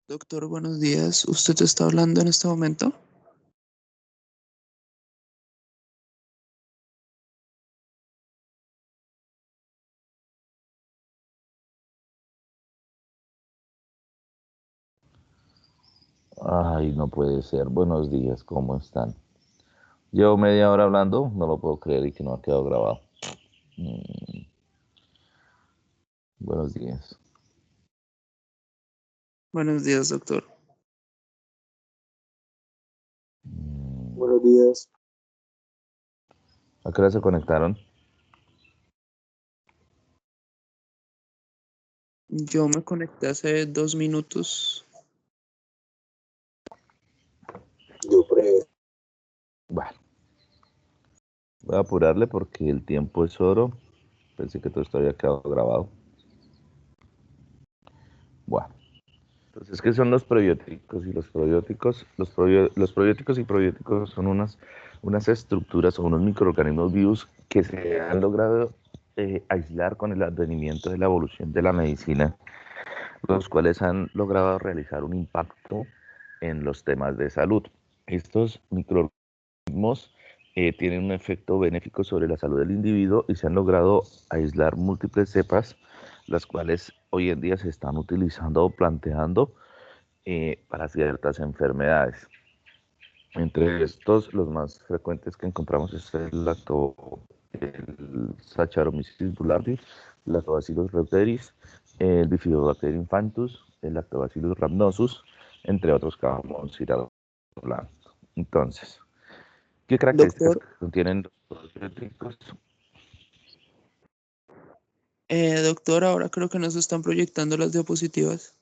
Doctor, buenos días. ¿Usted está hablando en este momento? Ay, no puede ser. Buenos días, ¿cómo están? Llevo media hora hablando, no lo puedo creer y que no ha quedado grabado. Mm, buenos días. Buenos días, doctor. Mm, Buenos días. ¿A qué hora se conectaron? Yo me conecté hace 2 minutos. Yo pre Bueno, voy a apurarle porque el tiempo es oro. Pensé que todo esto había quedado grabado. Bueno, entonces, ¿qué son los probióticos y los probióticos? Los probióticos y probióticos son unas estructuras o unos microorganismos vivos que se han logrado aislar con el advenimiento de la evolución de la medicina, los cuales han logrado realizar un impacto en los temas de salud. Estos microorganismos tienen un efecto benéfico sobre la salud del individuo y se han logrado aislar múltiples cepas, las cuales hoy en día se están utilizando o planteando para ciertas enfermedades. Entre estos, los más frecuentes que encontramos es el Saccharomyces boulardii, el Lactobacillus reuteri, el Bifidobacterium infantus, el Lactobacillus rhamnosus, entre otros que vamos a ir hablando. Entonces, ¿qué características Doctor, contienen los probióticos? doctor, ahora creo que nos están proyectando las diapositivas.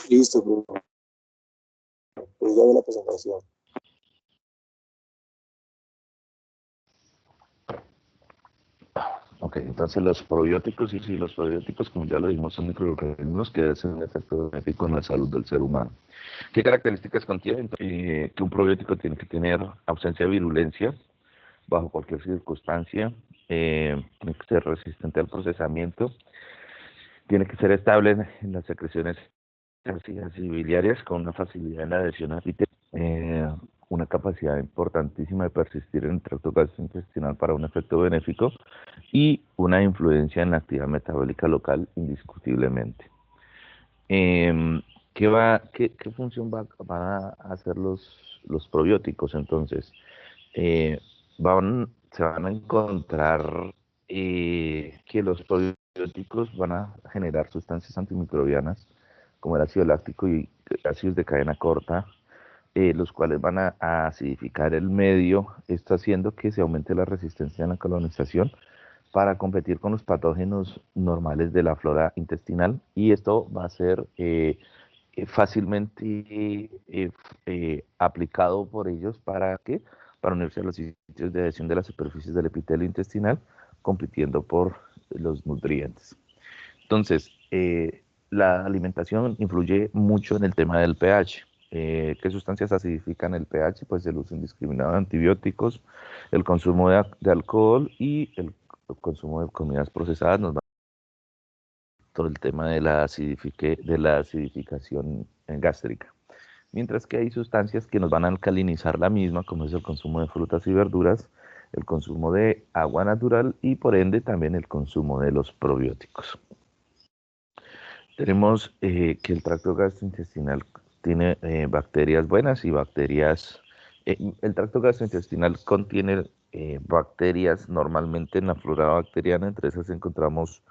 Listo, profe. Pues ya ve la presentación. Ok, entonces los probióticos, y sí, los probióticos, como ya lo dijimos, son microorganismos que hacen un efecto benéfico en la salud del ser humano. ¿Qué características contiene? Que un probiótico tiene que tener ausencia de virulencia bajo cualquier circunstancia, tiene que ser resistente al procesamiento, tiene que ser estable en las secreciones ácidas y biliares con una facilidad en la adhesión a una capacidad importantísima de persistir en el tracto gastrointestinal para un efecto benéfico y una influencia en la actividad metabólica local indiscutiblemente. Eh, ¿Qué función van a hacer los probióticos entonces? Eh, Se van a encontrar que los probióticos van a generar sustancias antimicrobianas como el ácido láctico y ácidos de cadena corta, los cuales van a acidificar el medio, esto haciendo que se aumente la resistencia a la colonización para competir con los patógenos normales de la flora intestinal, y esto va a ser fácilmente aplicado por ellos para ¿qué? Para unirse a los sitios de adhesión de las superficies del epitelio intestinal, compitiendo por los nutrientes. Entonces, la alimentación influye mucho en el tema del pH. ¿Qué sustancias acidifican el pH? Pues el uso indiscriminado de antibióticos, el consumo de alcohol y el consumo de comidas procesadas nos va a todo el tema de de la acidificación gástrica. Mientras que hay sustancias que nos van a alcalinizar la misma, como es el consumo de frutas y verduras, el consumo de agua natural y por ende también el consumo de los probióticos. Tenemos que el tracto gastrointestinal tiene bacterias buenas y bacterias... el tracto gastrointestinal contiene bacterias, normalmente en la flora bacteriana, entre esas encontramos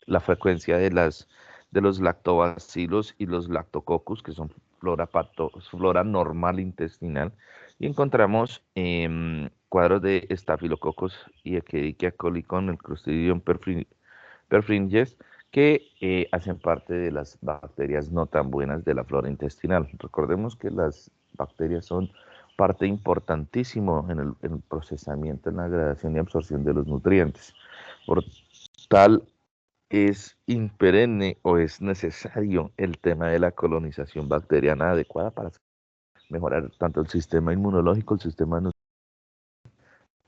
la frecuencia de los lactobacilos y los lactococcus, que son flora normal intestinal, y encontramos cuadros de estafilococcus y Escherichia coli con el Clostridium perfringens, que hacen parte de las bacterias no tan buenas de la flora intestinal. Recordemos que las bacterias son parte importantísimo en el procesamiento, en la gradación y absorción de los nutrientes. Por tal, es imperenne o es necesario el tema de la colonización bacteriana adecuada para mejorar tanto el sistema inmunológico, el sistema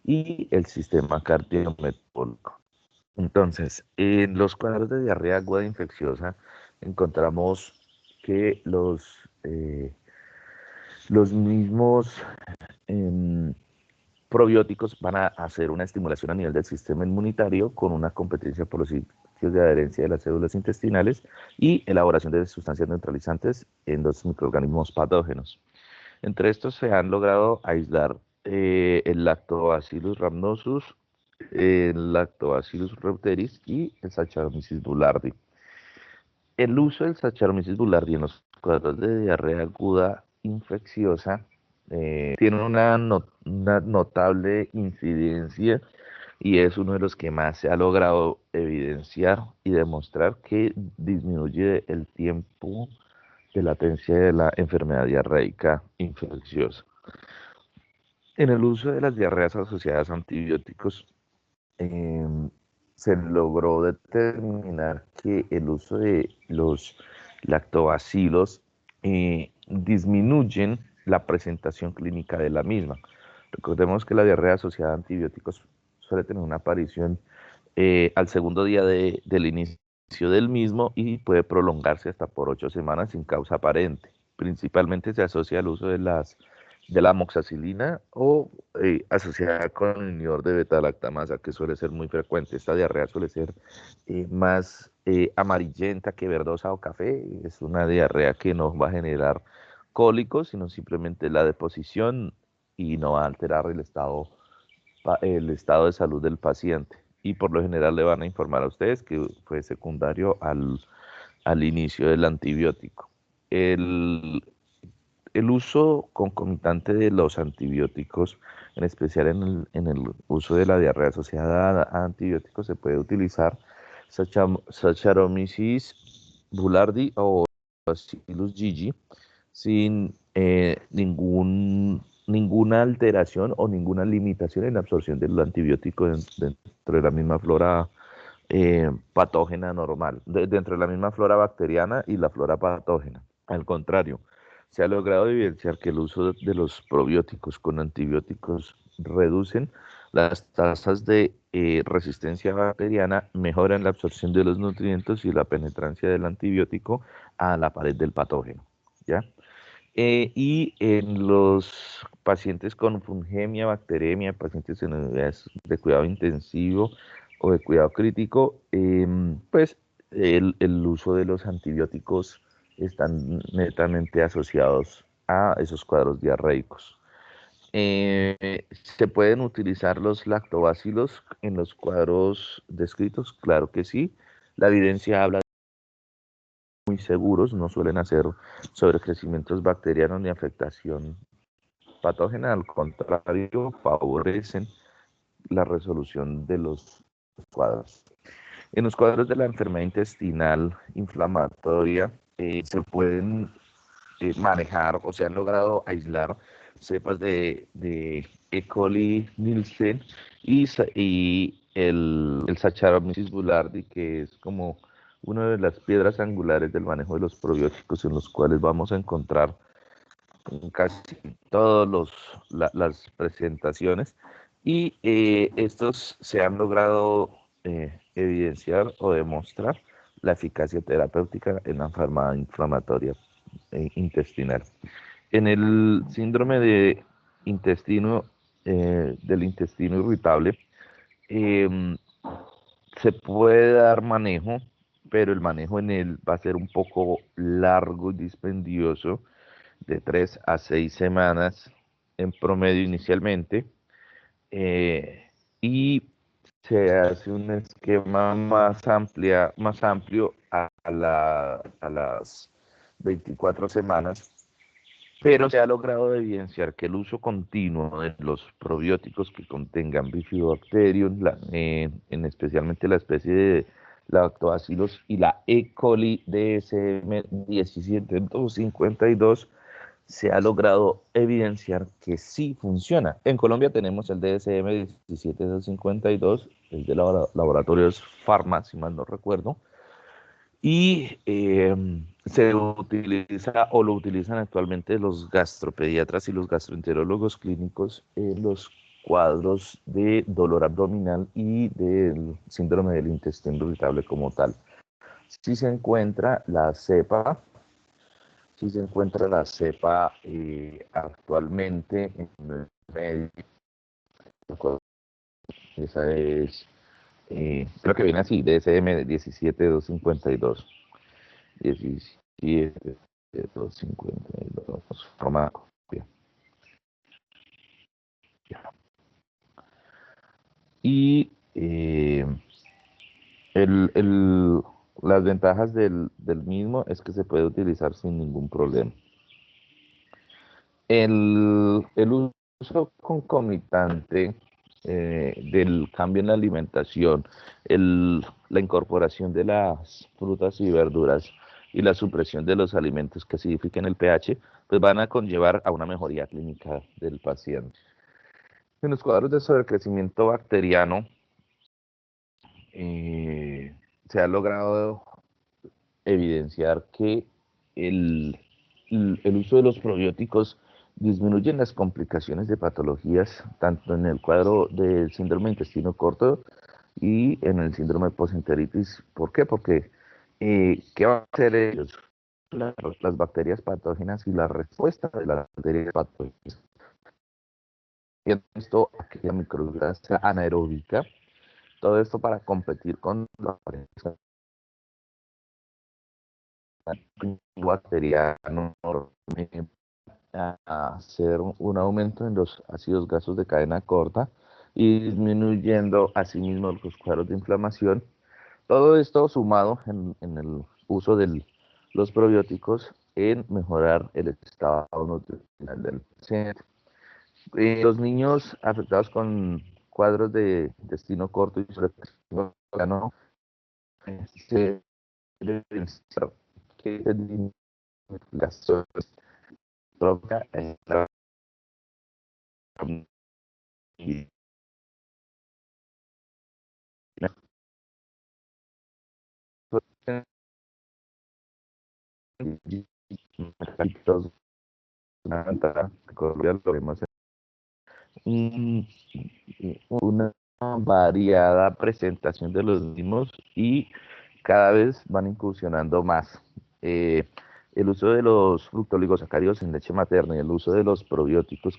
y el sistema cardiometabólico. Entonces, en los cuadros de diarrea aguda infecciosa encontramos que los mismos eh, probióticos van a hacer una estimulación a nivel del sistema inmunitario con una competencia por los sitios de adherencia de las células intestinales y elaboración de sustancias neutralizantes en los microorganismos patógenos. Entre estos se han logrado aislar el Lactobacillus rhamnosus, el Lactobacillus reuteris y el Saccharomyces boulardii. El uso del Saccharomyces boulardii en los cuadros de diarrea aguda infecciosa tiene una notable incidencia y es uno de los que más se ha logrado evidenciar y demostrar que disminuye el tiempo de latencia de la enfermedad diarreica infecciosa. En el uso de las diarreas asociadas a antibióticos, eh, se logró determinar que el uso de los lactobacilos disminuyen la presentación clínica de la misma. Recordemos que la diarrea asociada a antibióticos suele tener una aparición al segundo día del inicio del mismo y puede prolongarse hasta por 8 semanas sin causa aparente. Principalmente se asocia al uso de la amoxicilina o asociada con el inhibidor de beta-lactamasa, que suele ser muy frecuente. Esta diarrea suele ser más amarillenta que verdosa o café. Es una diarrea que no va a generar cólicos, sino simplemente la deposición y no va a alterar el estado de salud del paciente. Y por lo general le van a informar a ustedes que fue secundario al inicio del antibiótico. El uso concomitante de los antibióticos, en especial en el uso de la diarrea asociada a antibióticos, se puede utilizar Saccharomyces boulardii o Bacillus gygi sin ninguna alteración o ninguna limitación en la absorción del antibiótico dentro de la misma flora patógena normal, dentro de la misma flora bacteriana y la flora patógena. Al contrario, se ha logrado evidenciar que el uso de los probióticos con antibióticos reducen las tasas de resistencia bacteriana, mejoran la absorción de los nutrientes y la penetrancia del antibiótico a la pared del patógeno, ¿ya? Y en los pacientes con fungemia, bacteremia, pacientes en unidades de cuidado intensivo o de cuidado crítico, pues el uso de los antibióticos están netamente asociados a esos cuadros diarreicos. ¿Se pueden utilizar los lactobacilos en los cuadros descritos? Claro que sí. La evidencia habla de muy seguros, no suelen hacer sobrecrecimientos bacterianos ni afectación patógena, al contrario, favorecen la resolución de los cuadros. En los cuadros de la enfermedad intestinal inflamatoria se pueden manejar o se han logrado aislar cepas de E. coli Nielsen y el Saccharomyces boulardii, que es como una de las piedras angulares del manejo de los probióticos, en los cuales vamos a encontrar en casi todas las presentaciones, y estos se han logrado evidenciar o demostrar la eficacia terapéutica en la enfermedad inflamatoria intestinal. En el síndrome del intestino irritable, eh, se puede dar manejo, pero el manejo en él va a ser un poco largo y dispendioso, de 3 a 6 semanas, en promedio inicialmente, y se hace un esquema más amplio a las 24 semanas, pero se ha logrado evidenciar que el uso continuo de los probióticos que contengan Bifidobacterium, especialmente la especie de Lactobacillus y la E. coli DSM 17252, se ha logrado evidenciar que sí funciona. En Colombia tenemos el DSM 17252, el de laboratorios Pharma, si mal no recuerdo, y se utiliza o lo utilizan actualmente los gastropediatras y los gastroenterólogos clínicos en los cuadros de dolor abdominal y del síndrome del intestino irritable como tal. Si se encuentra la cepa, actualmente en el medio. Esa es, creo que viene así, DSM 17252. 17252, forma copia. Y las ventajas del mismo es que se puede utilizar sin ningún problema. El uso concomitante del cambio en la alimentación, la incorporación de las frutas y verduras y la supresión de los alimentos que acidifiquen el pH, pues van a conllevar a una mejoría clínica del paciente. En los cuadros de sobrecrecimiento bacteriano, se ha logrado evidenciar que el uso de los probióticos disminuyen las complicaciones de patologías, tanto en el cuadro del síndrome de intestino corto y en el síndrome de postenteritis. ¿Por qué? Porque, ¿qué van a hacer ellos? Las bacterias patógenas y la respuesta de las bacterias patógenas. Y esto, aquella microbiota sea anaeróbica, todo esto para competir con la bacteriano, a hacer un aumento en los ácidos grasos de cadena corta y disminuyendo asimismo los cuadros de inflamación. Todo esto sumado en el uso de los probióticos en mejorar el estado nutricional del paciente. Los niños afectados con cuadros de intestino corto y sobrecrecimiento se debe pensar que la provoca y una variada presentación de los mismos y cada vez van incursionando más. El uso de los fructooligosacáridos en leche materna y el uso de los probióticos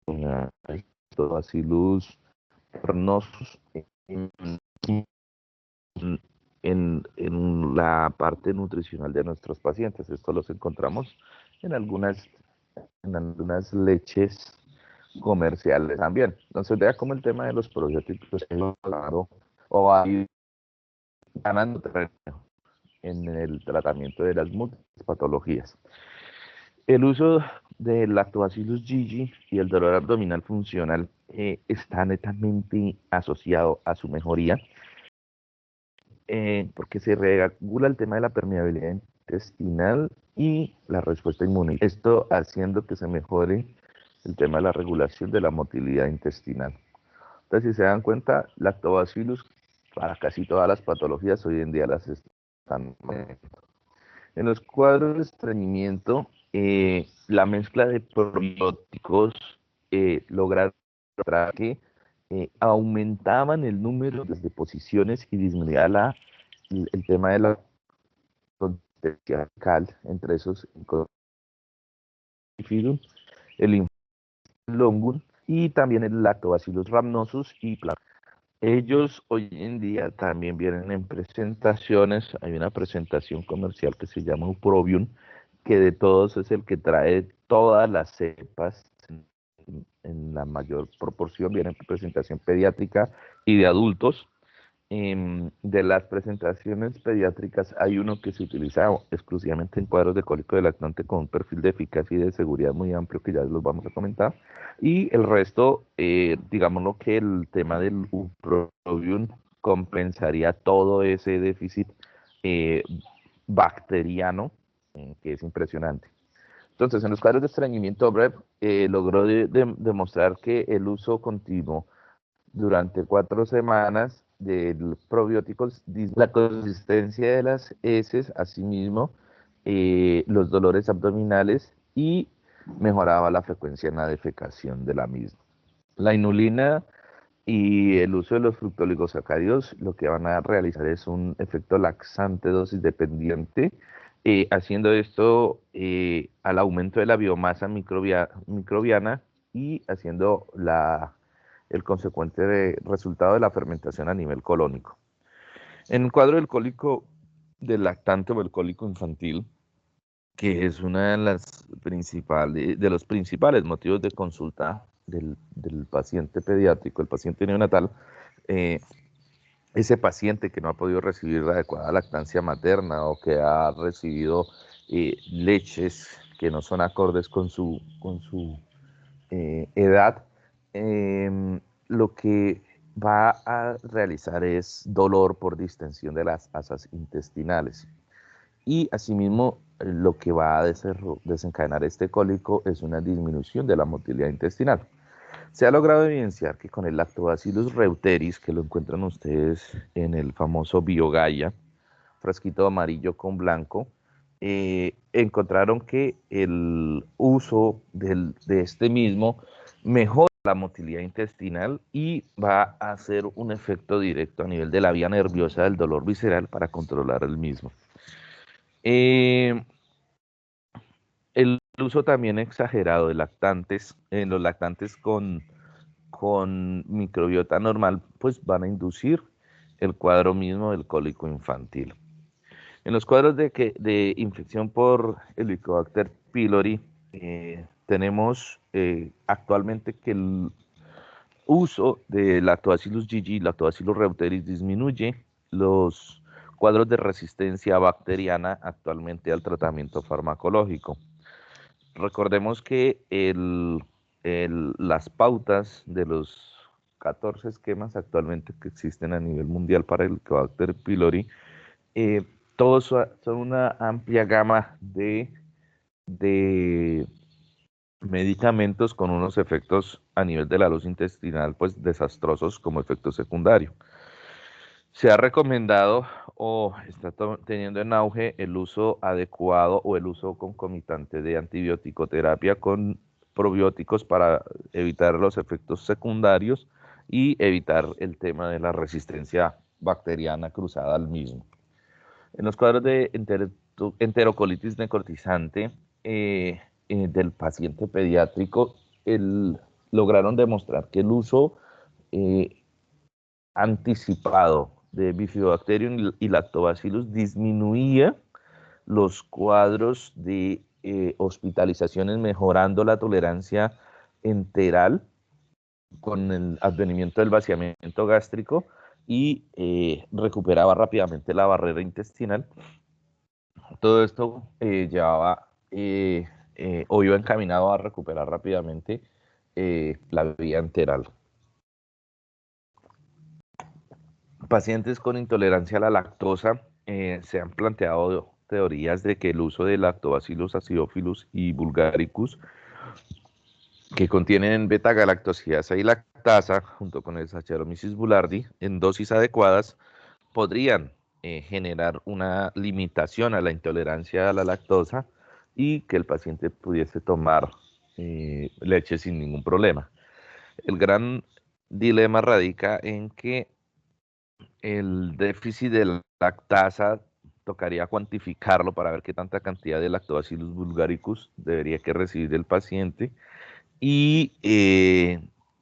como Lactobacillus rhamnosus en la parte nutricional de nuestros pacientes. Esto los encontramos en algunas leches comerciales también. Entonces, vea cómo el tema de los probióticos es claro o va a ir ganando terreno en el tratamiento de las múltiples patologías. El uso del Lactobacillus GG y el dolor abdominal funcional está netamente asociado a su mejoría, porque se regula el tema de la permeabilidad intestinal y la respuesta inmune. Esto haciendo que se mejore el tema de la regulación de la motilidad intestinal. Entonces, si se dan cuenta, Lactobacillus para casi todas las patologías hoy en día las están manejando. En los cuadros de estreñimiento, la mezcla de probióticos logra que aumentaban el número de deposiciones y disminuía el tema de la consistencia fecal, entre esos el Longun y también el Lactobacillus rhamnosus y ellos hoy en día también vienen en presentaciones. Hay una presentación comercial que se llama Uprobium, que de todos es el que trae todas las cepas en la mayor proporción vienen en presentación pediátrica y de adultos. De las presentaciones pediátricas hay uno que se utiliza exclusivamente en cuadros de cólico de lactante con un perfil de eficacia y de seguridad muy amplio que ya los vamos a comentar. Y el resto, digámoslo que el tema del Uprobium compensaría todo ese déficit eh, bacteriano, que es impresionante. Entonces, en los cuadros de estreñimiento breve, logró demostrar que el uso continuo durante 4 semanas del probióticos, la consistencia de las heces, asimismo, los dolores abdominales y mejoraba la frecuencia en la defecación de la misma. La inulina y el uso de los fructooligosacáridos lo que van a realizar es un efecto laxante dosis dependiente, haciendo esto al aumento de la biomasa microbiana y haciendo el consecuente resultado de la fermentación a nivel colónico. En el cuadro del cólico del lactante o el cólico infantil, que es una de los principales motivos de consulta del paciente pediátrico, el paciente neonatal, ese paciente que no ha podido recibir la adecuada lactancia materna o que ha recibido leches que no son acordes con su edad, lo que va a realizar es dolor por distensión de las asas intestinales. Y asimismo, lo que va a desencadenar este cólico es una disminución de la motilidad intestinal. Se ha logrado evidenciar que con el Lactobacillus reuteris, que lo encuentran ustedes en el famoso BioGaia, frasquito amarillo con blanco, encontraron que el uso de este mismo mejora la motilidad intestinal y va a hacer un efecto directo a nivel de la vía nerviosa del dolor visceral para controlar el mismo. El uso también exagerado de lactantes, en los lactantes con microbiota normal, pues van a inducir el cuadro mismo del cólico infantil. En los cuadros de infección por Helicobacter pylori, tenemos actualmente que el uso de Lactobacillus GG, Lactobacillus reuteris, disminuye los cuadros de resistencia bacteriana actualmente al tratamiento farmacológico. Recordemos que las pautas de los 14 esquemas actualmente que existen a nivel mundial para el Helicobacter pylori, todos son una amplia gama de medicamentos con unos efectos a nivel de la luz intestinal pues desastrosos como efecto secundario. Se ha recomendado o está teniendo en auge el uso adecuado o el uso concomitante de antibiótico-terapia con probióticos para evitar los efectos secundarios y evitar el tema de la resistencia bacteriana cruzada al mismo. En los cuadros de enterocolitis necrotizante del paciente pediátrico, lograron demostrar que el uso anticipado de Bifidobacterium y Lactobacillus disminuía los cuadros de hospitalizaciones, mejorando la tolerancia enteral con el advenimiento del vaciamiento gástrico y recuperaba rápidamente la barrera intestinal. Todo esto llevaba o iba encaminado a recuperar rápidamente la vía enteral. Pacientes con intolerancia a la lactosa, se han planteado teorías de que el uso de Lactobacillus acidophilus y vulgaricus, que contienen beta-galactosidasa y lactasa, junto con el Saccharomyces boulardii, en dosis adecuadas, podrían generar una limitación a la intolerancia a la lactosa y que el paciente pudiese tomar leche sin ningún problema. El gran dilema radica en que el déficit de lactasa tocaría cuantificarlo para ver qué tanta cantidad de Lactobacillus vulgaricus debería que recibir el paciente y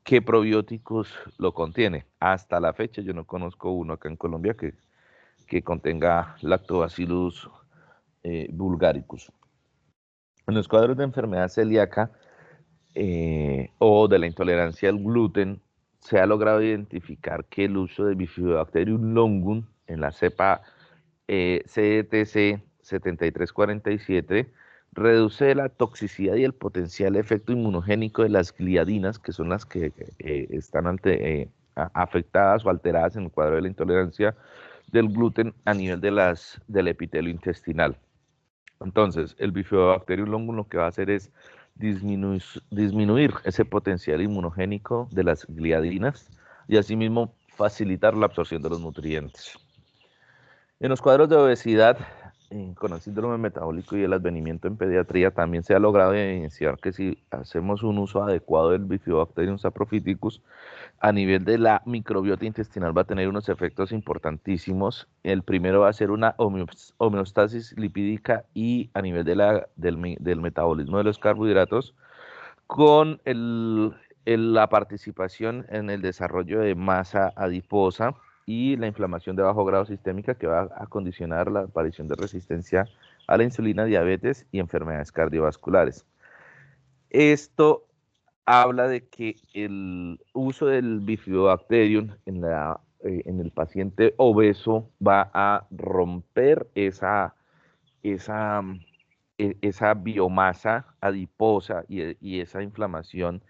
qué probióticos lo contiene. Hasta la fecha yo no conozco uno acá en Colombia que contenga Lactobacillus vulgaricus. En los cuadros de enfermedad celíaca, o de la intolerancia al gluten, se ha logrado identificar que el uso de Bifidobacterium longum en la cepa CDTC 7347 reduce la toxicidad y el potencial efecto inmunogénico de las gliadinas, que son las que están afectadas o alteradas en el cuadro de la intolerancia del gluten a nivel del epitelio intestinal. Entonces, el Bifidobacterium longum lo que va a hacer es disminuir ese potencial inmunogénico de las gliadinas y asimismo facilitar la absorción de los nutrientes. En los cuadros de obesidad con el síndrome metabólico y el advenimiento en pediatría también se ha logrado evidenciar que si hacemos un uso adecuado del Bifidobacterium saprophyticus, a nivel de la microbiota intestinal va a tener unos efectos importantísimos. El primero va a ser una homeostasis lipídica y a nivel del metabolismo de los carbohidratos, con la participación en el desarrollo de masa adiposa y la inflamación de bajo grado sistémica, que va a condicionar la aparición de resistencia a la insulina, diabetes y enfermedades cardiovasculares. Esto habla de que el uso del Bifidobacterium en el paciente obeso va a romper esa biomasa adiposa y esa inflamación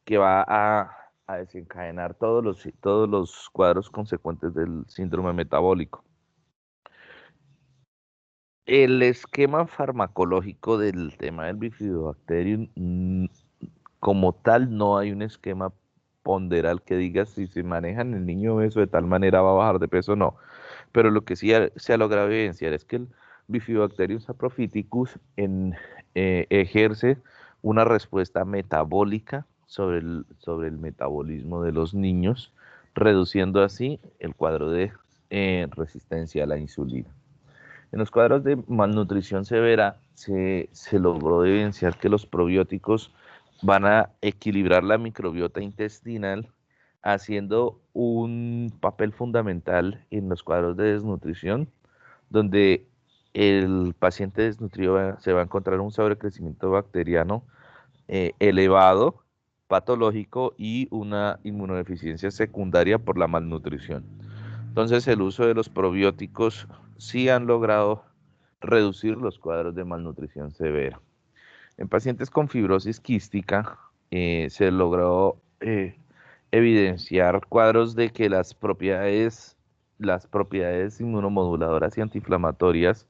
que va a desencadenar todos los cuadros consecuentes del síndrome metabólico. El esquema farmacológico del tema del Bifidobacterium, como tal, no hay un esquema ponderal que diga si se maneja en el niño obeso de tal manera va a bajar de peso, no. Pero lo que sí se ha logrado evidenciar es que el Bifidobacterium saprophyticus ejerce una respuesta metabólica sobre el metabolismo de los niños, reduciendo así el cuadro de resistencia a la insulina. En los cuadros de malnutrición severa se logró evidenciar que los probióticos van a equilibrar la microbiota intestinal, haciendo un papel fundamental en los cuadros de desnutrición, donde el paciente desnutrido se va a encontrar un sobrecrecimiento bacteriano elevado, patológico y una inmunodeficiencia secundaria por la malnutrición. Entonces, el uso de los probióticos sí han logrado reducir los cuadros de malnutrición severa. En pacientes con fibrosis quística se logró evidenciar cuadros de que las propiedades inmunomoduladoras y antiinflamatorias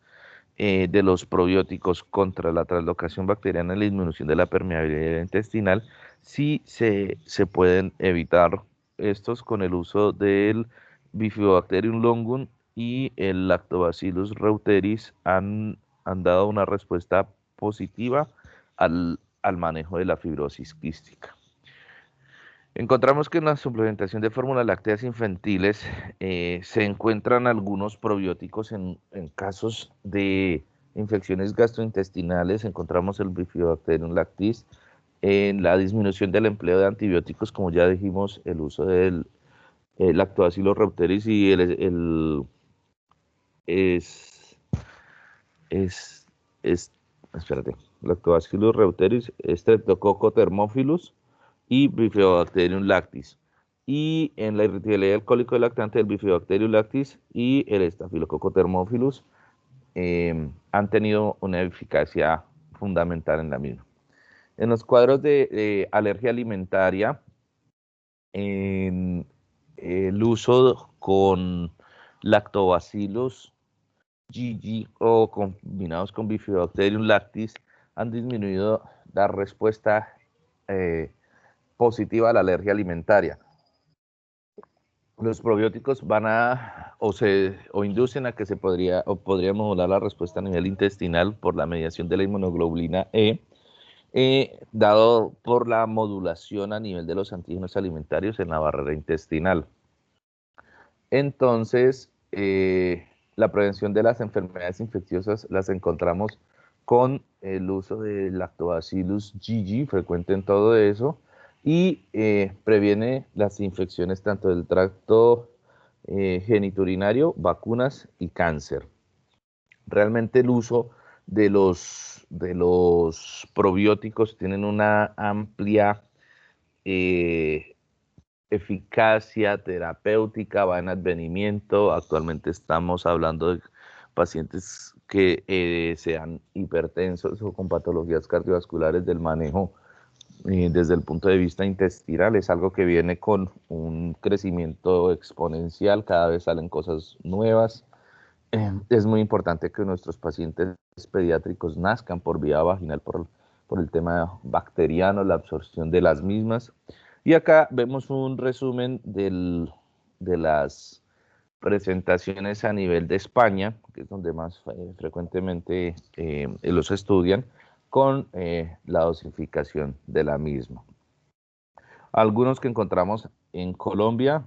de los probióticos contra la translocación bacteriana y la disminución de la permeabilidad intestinal sí se pueden evitar estos con el uso del Bifidobacterium longum, y el Lactobacillus reuteris han dado una respuesta positiva al manejo de la fibrosis quística. Encontramos que en la suplementación de fórmulas lácteas infantiles se encuentran algunos probióticos en casos de infecciones gastrointestinales. Encontramos el Bifidobacterium lactis. En la disminución del empleo de antibióticos, como ya dijimos, el uso del Lactobacillus reuteris y Lactobacillus reuteris, Streptococcus thermophilus y Bifidobacterium lactis. Y en la irritabilidad alcohólico del lactante, el Bifidobacterium lactis y el Staphylococcus thermophilus han tenido una eficacia fundamental en la misma. En los cuadros de alergia alimentaria, en el uso con Lactobacillus GG o combinados con Bifidobacterium lactis han disminuido la respuesta positiva a la alergia alimentaria. Los probióticos van o inducen a que podría modular la respuesta a nivel intestinal por la mediación de la inmunoglobulina E, dado por la modulación a nivel de los antígenos alimentarios en la barrera intestinal. Entonces, la prevención de las enfermedades infecciosas las encontramos con el uso de Lactobacillus GG, frecuente en todo eso, y previene las infecciones tanto del tracto genitourinario, vacunas y cáncer. Realmente el uso de los de los probióticos tienen una amplia eficacia terapéutica, va en advenimiento. Actualmente estamos hablando de pacientes que sean hipertensos o con patologías cardiovasculares del manejo desde el punto de vista intestinal. Es algo que viene con un crecimiento exponencial, cada vez salen cosas nuevas. Es muy importante que nuestros pacientes pediátricos nazcan por vía vaginal por el tema bacteriano, la absorción de las mismas. Y acá vemos un resumen de las presentaciones a nivel de España, que es donde más frecuentemente los estudian, con la dosificación de la misma. Algunos que encontramos en Colombia,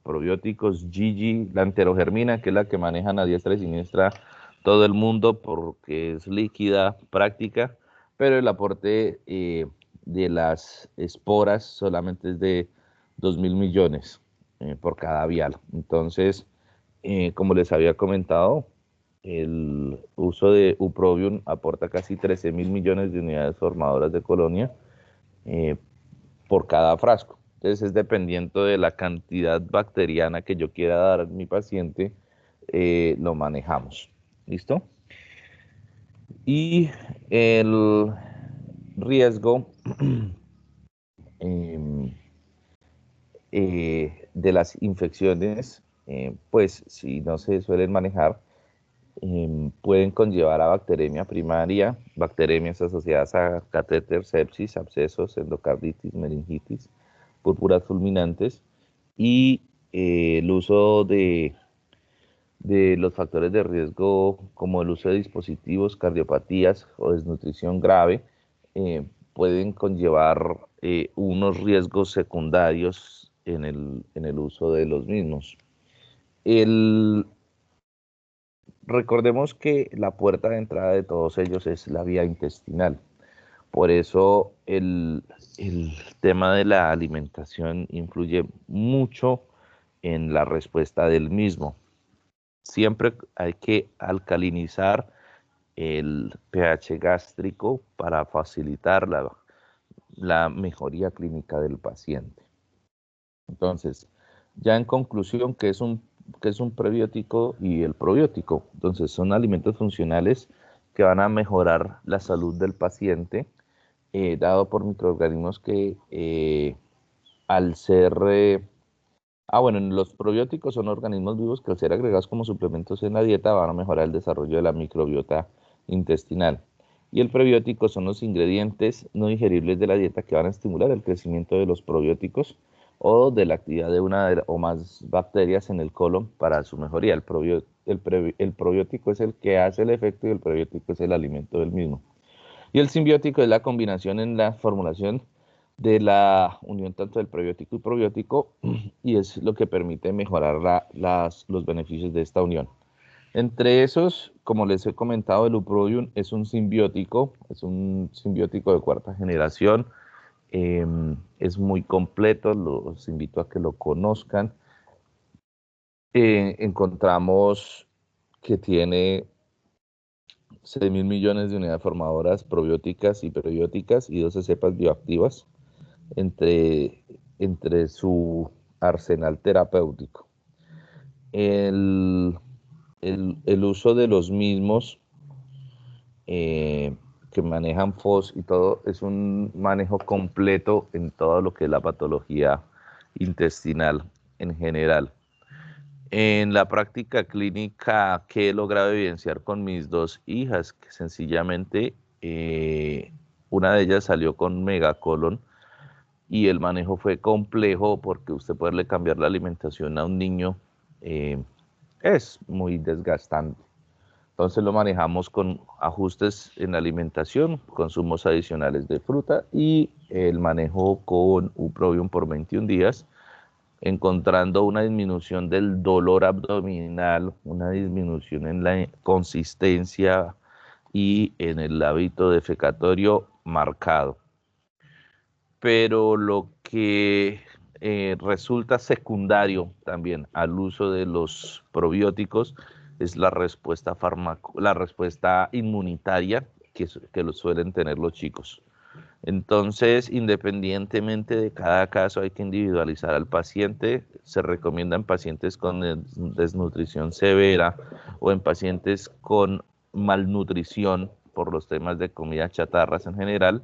probióticos Gigi, la enterogermina, que es la que manejan a diestra y siniestra todo el mundo porque es líquida, práctica, pero el aporte de las esporas solamente es de 2.000 millones por cada vial. Entonces, como les había comentado, el uso de Uprobium aporta casi 13.000 millones de unidades formadoras de colonia por cada frasco. Entonces es dependiendo de la cantidad bacteriana que yo quiera dar a mi paciente, lo manejamos. ¿Listo? Y el riesgo de las infecciones, pues si no se suelen manejar, pueden conllevar a bacteremia primaria, bacteremias asociadas a catéter, sepsis, abscesos, endocarditis, meningitis, púrpuras fulminantes y el uso de los factores de riesgo como el uso de dispositivos, cardiopatías o desnutrición grave pueden conllevar unos riesgos secundarios en el uso de los mismos. Recordemos que la puerta de entrada de todos ellos es la vía intestinal. Por eso el tema de la alimentación influye mucho en la respuesta del mismo. Siempre hay que alcalinizar el pH gástrico para facilitar la mejoría clínica del paciente. Entonces, ya en conclusión, ¿qué es un prebiótico y el probiótico? Entonces, son alimentos funcionales que van a mejorar la salud del paciente, dado por microorganismos que al ser... bueno, los probióticos son organismos vivos que al ser agregados como suplementos en la dieta van a mejorar el desarrollo de la microbiota intestinal. Y el prebiótico son los ingredientes no digeribles de la dieta que van a estimular el crecimiento de los probióticos o de la actividad de una o más bacterias en el colon para su mejoría. El probiótico es el que hace el efecto y el prebiótico es el alimento del mismo. Y el simbiótico es la combinación en la formulación de la unión tanto del prebiótico y probiótico y es lo que permite mejorar los beneficios de esta unión. Entre esos, como les he comentado, el Uprobium es un simbiótico de cuarta generación, es muy completo, los invito a que lo conozcan. Encontramos que tiene 6.000 millones de unidades formadoras probióticas y prebióticas y 12 cepas bioactivas entre su arsenal terapéutico. El uso de los mismos que manejan FOS y todo es un manejo completo en todo lo que es la patología intestinal en general. En la práctica clínica que he logrado evidenciar con mis dos hijas, que sencillamente una de ellas salió con megacolon y el manejo fue complejo porque usted poderle cambiar la alimentación a un niño es muy desgastante. Entonces lo manejamos con ajustes en la alimentación, consumos adicionales de fruta y el manejo con Uprobium por 21 días, encontrando una disminución del dolor abdominal, una disminución en la consistencia y en el hábito defecatorio marcado. Pero lo que resulta secundario también al uso de los probióticos es la respuesta inmunitaria que lo suelen tener los chicos. Entonces, independientemente de cada caso, hay que individualizar al paciente. Se recomienda en pacientes con desnutrición severa o en pacientes con malnutrición por los temas de comida chatarras en general,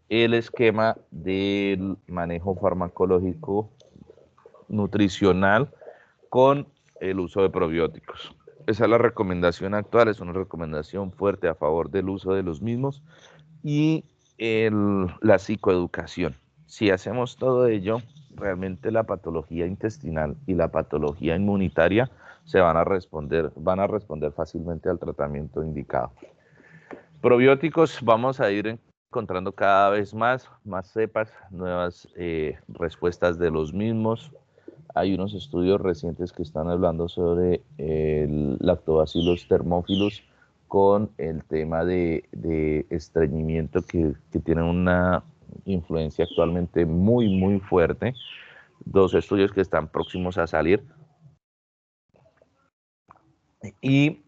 el esquema del manejo farmacológico nutricional con el uso de probióticos. Esa es la recomendación actual, es una recomendación fuerte a favor del uso de los mismos y la psicoeducación. Si hacemos todo ello, realmente la patología intestinal y la patología inmunitaria van a responder fácilmente al tratamiento indicado. Probióticos, vamos a ir encontrando cada vez más cepas, nuevas respuestas de los mismos. Hay unos estudios recientes que están hablando sobre el Lactobacillus thermophilus con el tema de estreñimiento que tiene una influencia actualmente muy fuerte. 2 estudios que están próximos a salir. Y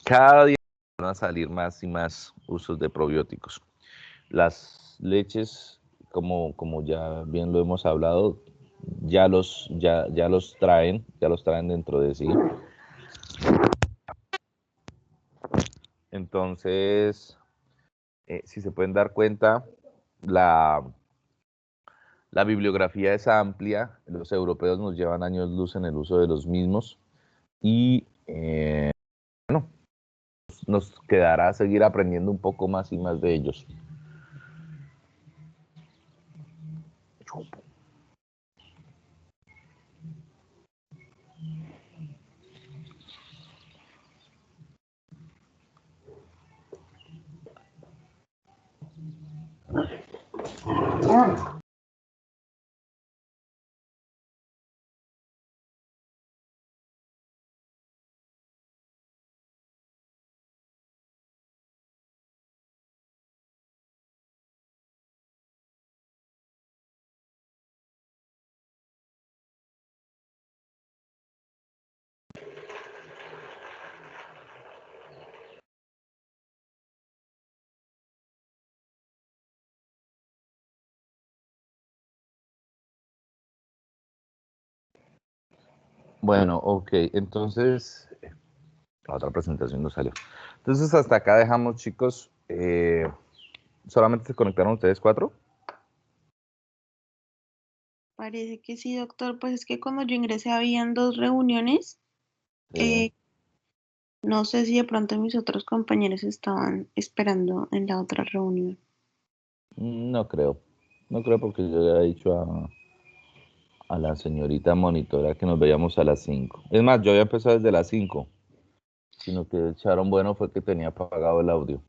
cada día van a salir más y más usos de probióticos. Las leches, como ya bien lo hemos hablado, ya los traen dentro de sí. Entonces, si se pueden dar cuenta, la bibliografía es amplia. Los europeos nos llevan años luz en el uso de los mismos y bueno, nos quedará seguir aprendiendo un poco más y más de ellos. Bueno, ok, entonces, la otra presentación no salió. Entonces, hasta acá dejamos, chicos. ¿Solamente se conectaron ustedes 4? Parece que sí, doctor. Pues es que cuando yo ingresé habían 2 reuniones. No sé si de pronto mis otros compañeros estaban esperando en la otra reunión. No creo. No creo porque yo le había dicho a la señorita monitora que nos veíamos a las 5. Es más, yo había empezado desde las 5, sino que echaron bueno fue que tenía apagado el audio.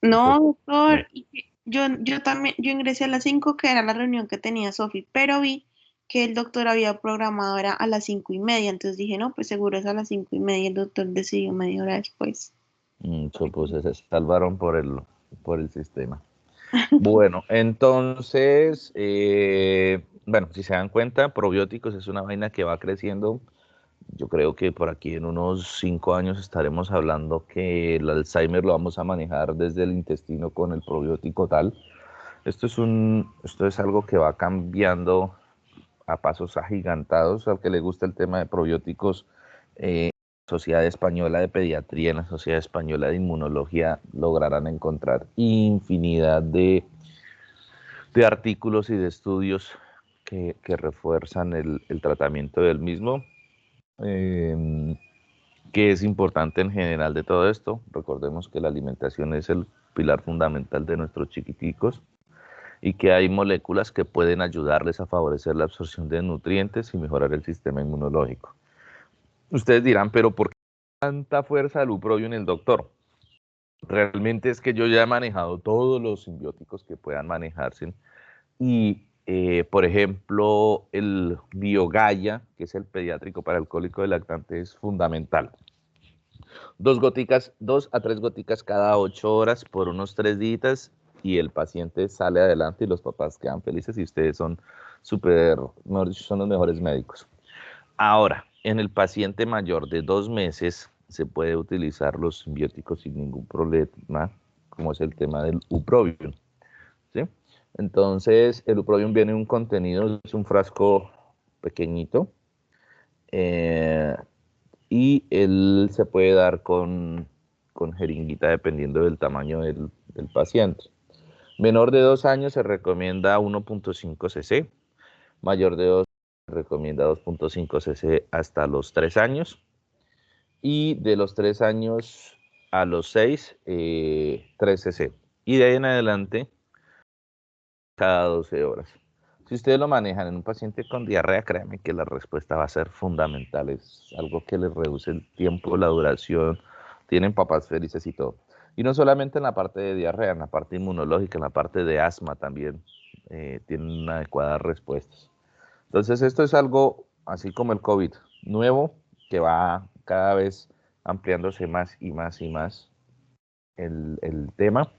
No, Entonces, doctor, y yo también, yo ingresé a las 5, que era la reunión que tenía Sofi, pero vi que el doctor había programado era a las 5:30, entonces dije, no, pues seguro es a las 5:30, el doctor decidió media hora después. pues se salvaron por el sistema. Bueno, entonces, bueno, si se dan cuenta, probióticos es una vaina que va creciendo. Yo creo que por aquí en unos 5 años estaremos hablando que el Alzheimer lo vamos a manejar desde el intestino con el probiótico tal. Esto es algo que va cambiando a pasos agigantados. Al que le gusta el tema de probióticos, Sociedad Española de Pediatría, en la Sociedad Española de Inmunología, lograrán encontrar infinidad de artículos y de estudios que refuerzan el tratamiento del mismo. ¿Qué es importante en general de todo esto? Recordemos que la alimentación es el pilar fundamental de nuestros chiquiticos y que hay moléculas que pueden ayudarles a favorecer la absorción de nutrientes y mejorar el sistema inmunológico. Ustedes dirán, pero ¿por qué tanta fuerza del uprobio en el doctor? Realmente es que yo ya he manejado todos los simbióticos que puedan manejarse y, por ejemplo, el Biogaya, que es el pediátrico para el cólico de lactante, es fundamental. 2 a 3 goticas cada 8 horas por unos 3 días y el paciente sale adelante y los papás quedan felices y ustedes son son los mejores médicos. Ahora, en el paciente mayor de 2 meses, se puede utilizar los simbióticos sin ningún problema, como es el tema del uprobium, ¿sí? Entonces, el uprobium viene en un contenido, es un frasco pequeñito, y él se puede dar con jeringuita dependiendo del tamaño del paciente. Menor de 2 años se recomienda 1.5 cc, mayor de 2 se recomienda 2.5 cc hasta los 3 años, y de los 3 años a los 6, 3 cc, y de ahí en adelante cada 12 horas. Si ustedes lo manejan en un paciente con diarrea, créanme que la respuesta va a ser fundamental, es algo que les reduce el tiempo, la duración, tienen papás felices y todo. Y no solamente en la parte de diarrea, en la parte inmunológica, en la parte de asma también tienen adecuadas respuestas. Entonces esto es algo, así como el COVID, nuevo, que va cada vez ampliándose más y más y más el tema.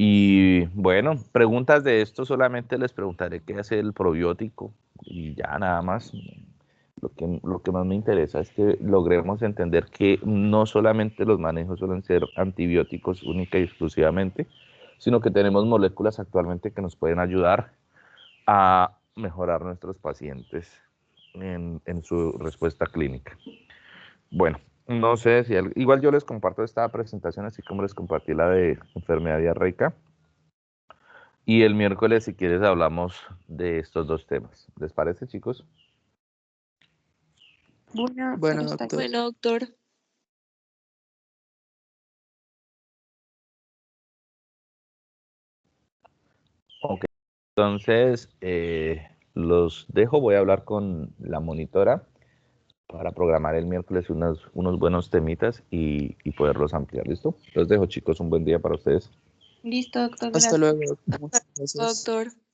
Y bueno, preguntas de esto solamente les preguntaré qué hace el probiótico y ya nada más. Lo que más me interesa es que logremos entender que no solamente los manejos suelen ser antibióticos única y exclusivamente, sino que tenemos moléculas actualmente que nos pueden ayudar a mejorar nuestros pacientes en su respuesta clínica. Bueno, no sé si igual yo les comparto esta presentación, así como les compartí la de enfermedad diarreica. Y el miércoles, si quieres, hablamos de estos dos temas. ¿Les parece, chicos? Bueno, Bueno, está doctor. bien. Bueno, doctor. Ok. Entonces, los dejo. Voy a hablar con la monitora para programar el miércoles unos buenos temitas y poderlos ampliar. ¿Listo? Los dejo, chicos. Un buen día para ustedes. Listo, doctor, Hasta gracias. luego, doctor. Muchas gracias. Doctor.